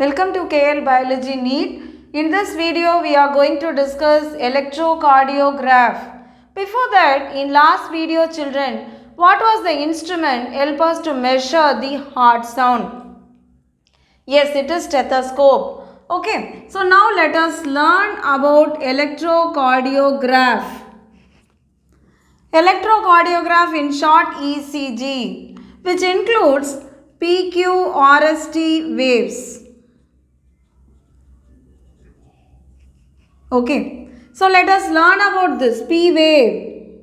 Welcome to KLBiologyNEET. In this video, we are going to discuss electrocardiograph. Before that, in last video children, what was the instrument help us to measure the heart sound? Yes, it is stethoscope. Okay, so now let us learn about electrocardiograph. Electrocardiograph, in short, ECG, which includes PQRST waves. Okay, so let us learn about this P wave.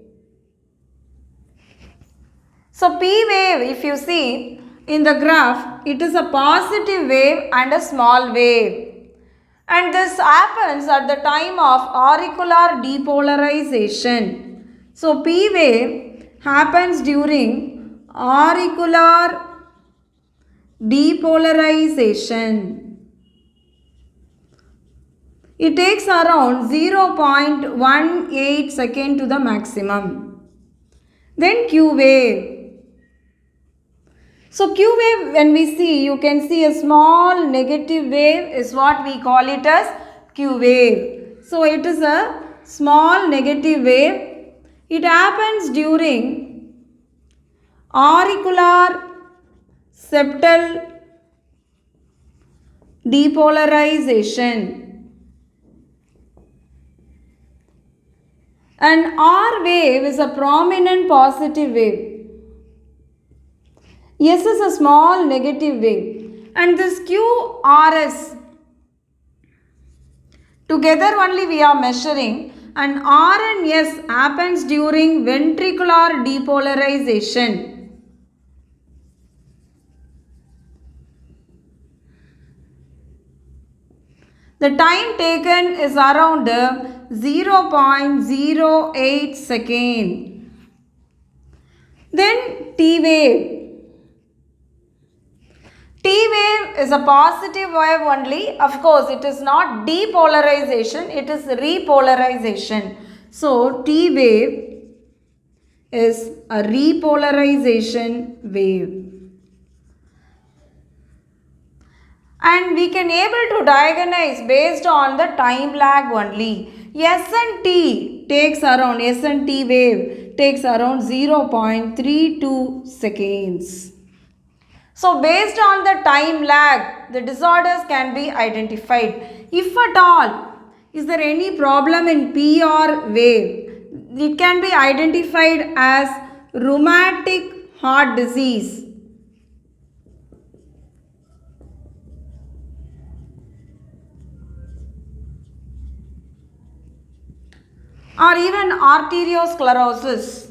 So P wave, if you see in the graph, it is a positive wave and a small wave. And this happens at the time of auricular depolarization. So P wave happens during auricular depolarization. It takes around 0.18 second to the maximum. Then Q wave. So Q wave, when we see, you can see a small negative wave is what we call it as Q wave. So it is a small negative wave. It happens during auricular septal depolarization. And R wave is a prominent positive wave. S is a small negative wave. And this QRS, together only we are measuring, and R and S happens during ventricular depolarization. The time taken is around 0.08 second. Then T wave. T wave is a positive wave only. Of course, it is not depolarization, it is repolarization. So, T wave is a repolarization wave. And we can able to diagnose based on the time lag only. S and T takes around, S and T wave takes around 0.32 seconds. So based on the time lag, the disorders can be identified. If at all, is there any problem in P or wave, it can be identified as rheumatic heart disease. Or even arteriosclerosis.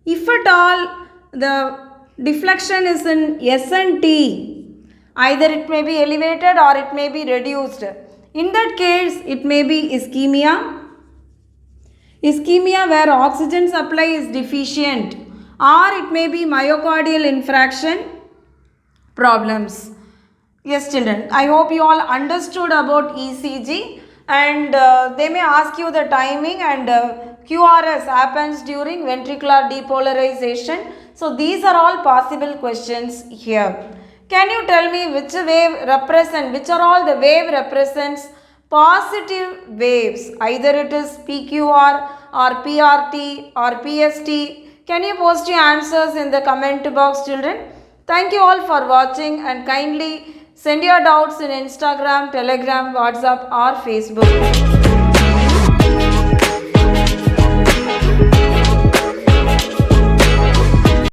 If at all the deflection is in S and T, either it may be elevated or it may be reduced. In that case, it may be ischemia. Ischemia where oxygen supply is deficient, or it may be myocardial infraction problems. Yes children, I hope you all understood about ECG. And they may ask you the timing, and QRS happens during ventricular depolarization. So these are all possible questions here. Can you tell me which wave which are all the wave represents positive waves? Either it is PQR or PRT or PST. Can you post your answers in the comment box children? Thank you all for watching, and kindly send your doubts in Instagram, Telegram, WhatsApp or Facebook.